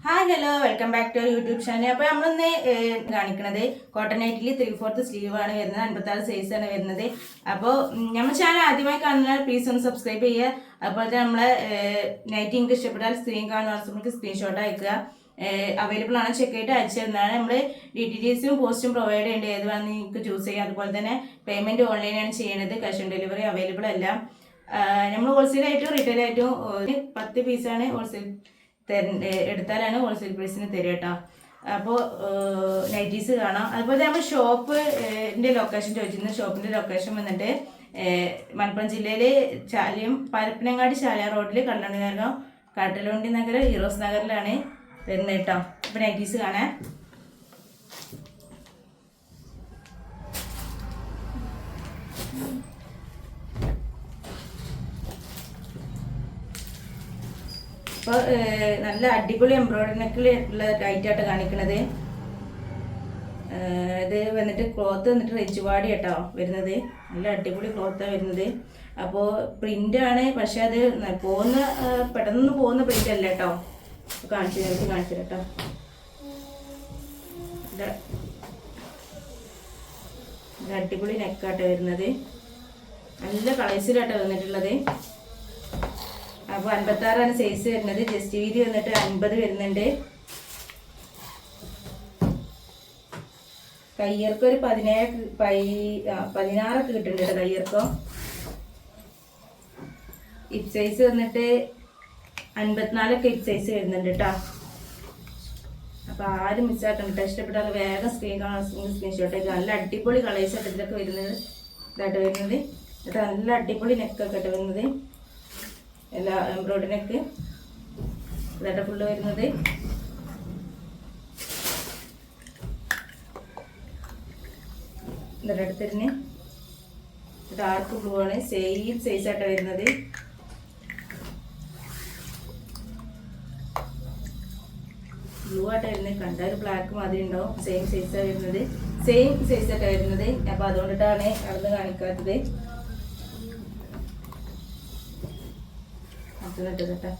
Hi hello welcome back to YouTube channel. അപ്പോൾ നമ്മളിന്ന് കാണിക്കുന്നത് കോട്ടൺ നൈറ്റിൽ 3/4 സ്ലീവ് ആണ് വരുന്നത്. 56 സൈസ് ആണ് വരുന്നത്. അപ്പോൾ നമ്മുടെ ചാനൽ ആദ്യമായി കാണുന്ന പ്ലീസ് ഒന്ന് സബ്സ്ക്രൈബ് ചെയ്യുക. അതുപോലെ തന്നെ നമ്മളെ നൈറ്റ് നിങ്ങൾക്ക് ഇഷ്ടപ്പെട്ടാൽ സ്ക്രീൻ കാണുന്ന നമുക്ക് സ്ക്രീൻഷോട്ട് അയക്കുക. അവൈലബിൾ ആണ്, ചെക്ക് ചെയ്തിട്ട് അയച്ചു തരുന്നതാണ്. നമ്മൾ DTDCയും പോസ്റ്റും പ്രൊവൈഡ് ചെയ്യേണ്ടത് ഏത് വേണമെങ്കിൽ നിങ്ങൾക്ക് ചൂസ് ചെയ്യാം. അതുപോലെ തന്നെ പേയ്മെൻറ്റ് ഓൺലൈനാണ് ചെയ്യുന്നത്, ക്യാഷ് ഓൺ ഡെലിവറി അവൈലബിൾ അല്ല. നമ്മൾ ഹോൾസെയിലായിട്ടും റീറ്റെയിലായിട്ടും 10 പീസാണ് ഹോൾസെയിൽ എടുത്താലാണ് ഹോൾസെയിൽ പ്രൈസിന് തരിക കേട്ടോ. അപ്പോൾ നൈറ്റീസ് കാണാം. അതുപോലെ നമ്മുടെ ഷോപ്പിൻ്റെ ലൊക്കേഷൻ ചോദിച്ചിരുന്നു. ഷോപ്പിൻ്റെ ലൊക്കേഷൻ വന്നിട്ട് മലപ്പുറം ജില്ലയിൽ ചാലിയം പരപ്പനങ്ങാടി ചാലിയ റോഡിൽ കല്ലണ്ടി നഗരം കാട്ടലുണ്ടി നഗരം ഹീറോസ് നഗറിലാണ് വരുന്നത് കേട്ടോ. അപ്പോൾ നൈറ്റീസ് കാണാം. അപ്പോൾ നല്ല അടിപൊളി എംബ്രോയിഡറിനൊക്കെ ഉള്ള ലൈറ്റായിട്ട് കാണിക്കണത്. ഇത് വന്നിട്ട് ക്ലോത്ത് വന്നിട്ട് റിച്ച് വാടി കേട്ടോ വരുന്നത്. നല്ല അടിപൊളി ക്ലോത്താണ് വരുന്നത്. അപ്പോൾ പ്രിൻ്റാണ്, പക്ഷെ അത് പെട്ടെന്ന് പോകുന്ന പ്രിൻ്റ് അല്ല കേട്ടോ. കാണിച്ചു കേട്ടോ. അടിപൊളി നെക്കാട്ടോ വരുന്നത്. നല്ല കളേഴ്സിലാട്ടോ വന്നിട്ടുള്ളത്. അപ്പോൾ 56 സൈസ് വരുന്നത്. ജസ്റ്റ് വീതി വന്നിട്ട് 50 വരുന്നുണ്ട്. കയ്യർക്ക് ഒരു 16 കിട്ടുന്നുണ്ട് കേട്ടോ. കയ്യർക്കോ ഹിപ്പ് സൈസ് വന്നിട്ട് 54 ഹിപ്പ് സൈസ് വരുന്നുണ്ട് കേട്ടോ. അപ്പോൾ ആരും മിസ്സാക്കണം കേട്ടോ. ഇഷ്ടപ്പെട്ടാൽ വേഗം സ്ക്രീൻഷോട്ട് ആയിട്ട് നല്ല അടിപൊളി കളേഴ്സ് ആയിട്ട് ഇതിലൊക്കെ വരുന്നത്. ഇതായിട്ട് വരുന്നത് കേട്ടോ. നല്ല അടിപൊളി നെക്കൊക്കെ ആയിട്ട് വരുന്നത്. എല്ലാ എംബ്രോയിഡറിനൊക്കെ ഇതായിട്ട് ഫുള്ള് വരുന്നത്. ഇതിൻ്റെ അടുത്തന്നെ ഡാർക്ക് ബ്ലൂ ആണ്, സെയിം സൈസായിട്ട് വരുന്നത്. ബ്ലൂ ആയിട്ട് വരുന്നത്. കണ്ട ഒരു ബ്ലാക്ക് മാതിരി ഉണ്ടാവും. സെയിം സൈസാണ് വരുന്നത്. സെയിം സൈസായിട്ട് വരുന്നത്. അപ്പോൾ അതുകൊണ്ടിട്ടാണ് അവിടുന്ന് കാണിക്കാത്തത്. കേട്ടോ.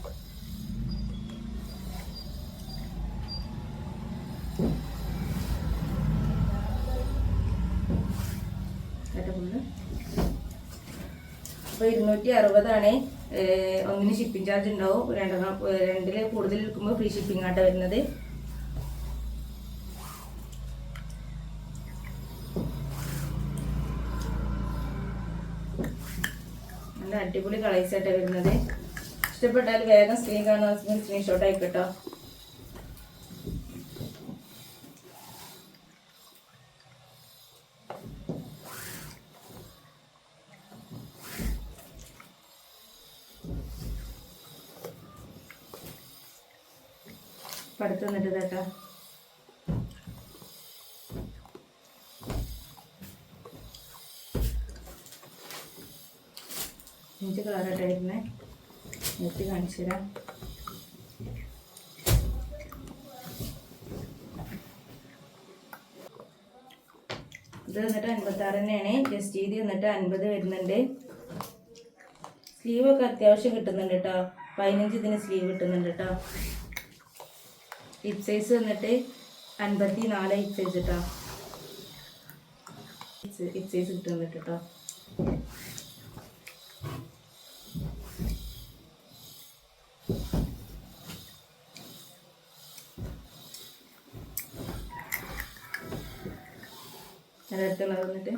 അപ്പോൾ 260 ഒന്നിന് ഷിപ്പിംഗ് ചാർജ് ഉണ്ടാവും. രണ്ടിൽ കൂടുതൽ എടുക്കുമ്പോൾ ഫ്രീ ഷിപ്പിംഗ് ആയിട്ട് വരുന്നത്. നല്ല അടിപൊളി കളേഴ്സ് ആയിട്ട് വരുന്നത്. ഇഷ്ടപ്പെട്ടാൽ വേഗം സ്ക്രീൻ കാണുന്ന സ്ക്രീൻഷോട്ട് ആയിക്കോട്ടോ. അടുത്ത് വന്നിട്ട് കേട്ടോ. അഞ്ച് കളറായിട്ടായിരുന്നേ. നിർത്തി കാണിച്ചു തരാം. ഇത് വന്നിട്ട് 56 തന്നെയാണ്. ജസ്റ്റ് വീതി വന്നിട്ട് 50 വരുന്നുണ്ട്. സ്ലീവൊക്കെ അത്യാവശ്യം കിട്ടുന്നുണ്ട് കേട്ടോ. 15 ഇതിന് സ്ലീവ് കിട്ടുന്നുണ്ട് കേട്ടോ. ഹിപ്പ് സൈസ് വന്നിട്ട് 54 ഹിപ്പ് സൈസ് കേട്ടോ. ഹിപ്പ് സൈസ് കിട്ടുന്നുണ്ട് കേട്ടോ. അടുത്തുള്ള വന്നിട്ട്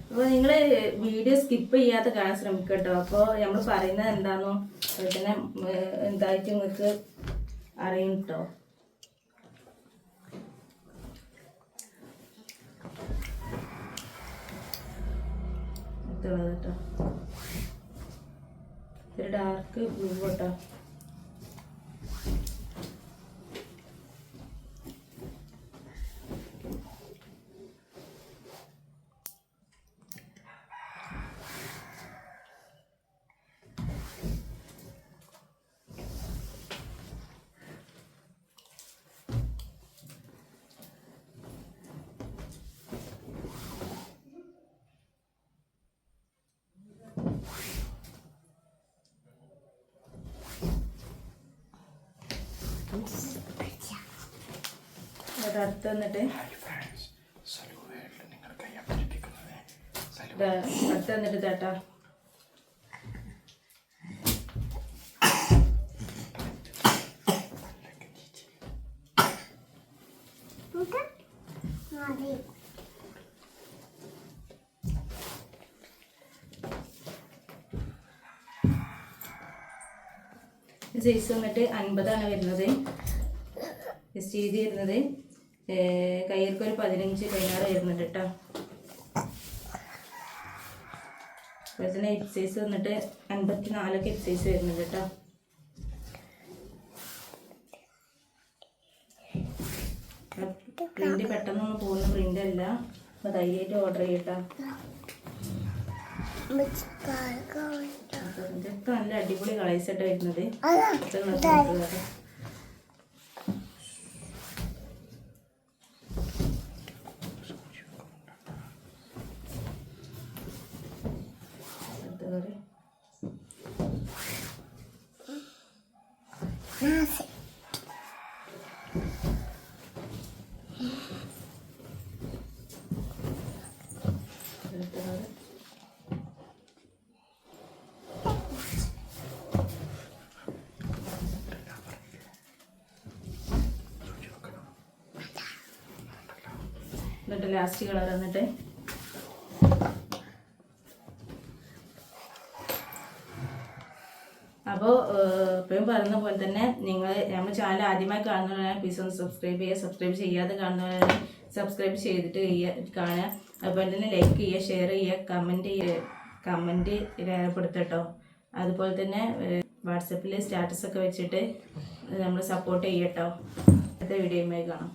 അപ്പോൾ നിങ്ങൾ വീഡിയോ സ്കിപ്പ് ചെയ്യാതെ കാണാൻ ശ്രമിക്കുക കേട്ടോ. അപ്പോൾ നമ്മൾ പറയുന്നത് എന്താണെന്നോ അതുപോലെ തന്നെ എന്തായിട്ട് നിങ്ങൾക്ക് അറിയും കേട്ടോ. അടുത്തുള്ളത് കേട്ടോ. ഒരു ഡാർക്ക് ബ്ലൂ കേട്ടോ. അടുത്ത് വന്നിട്ട് അടുത്ത് വന്നിട്ട് ചേട്ടാ സൈസ് വന്നിട്ട് 50 വരുന്നത്. സ്റ്റീജ് വരുന്നത് കയ്യിലേക്ക് ഒരു 15 16 വരുന്നുണ്ട് കേട്ടോ. അതുപോലെ തന്നെ ഹിപ്പ് സൈസ് വന്നിട്ട് 54 ഹിപ്പ് സൈസ് വരുന്നുണ്ട് കേട്ടോ. പ്രിന്റ് പെട്ടെന്നൊന്നും പോകുന്ന പ്രിന്റ് അല്ല. അപ്പോൾ ധൈര്യമായിട്ട് ഓർഡർ ചെയ്യട്ടോ. ഇതൊക്കെ നല്ല അടിപൊളി കളേഴ്സായിട്ട് വരുന്നത്. എന്നിട്ട് ലാസ്റ്റ് കളർ വന്നിട്ട് അപ്പോൾ ഇപ്പോഴും പറഞ്ഞ പോലെ തന്നെ നിങ്ങൾ നമ്മുടെ ചാനൽ ആദ്യമായി കാണുന്നവരാണ് പ്ലീസ് ഒന്ന് സബ്സ്ക്രൈബ് ചെയ്യുക. സബ്സ്ക്രൈബ് ചെയ്യാതെ കാണുന്നവരാണ് സബ്സ്ക്രൈബ് ചെയ്തിട്ട് കാണുക. അതുപോലെ തന്നെ ലൈക്ക് ചെയ്യുക, ഷെയർ ചെയ്യുക, കമൻറ്റ് രേഖപ്പെടുത്തട്ടോ. അതുപോലെ തന്നെ വാട്സപ്പിൽ സ്റ്റാറ്റസൊക്കെ വെച്ചിട്ട് നമ്മൾ സപ്പോർട്ട് ചെയ്യട്ടോ. അടുത്ത വീഡിയോയുമായി കാണാം.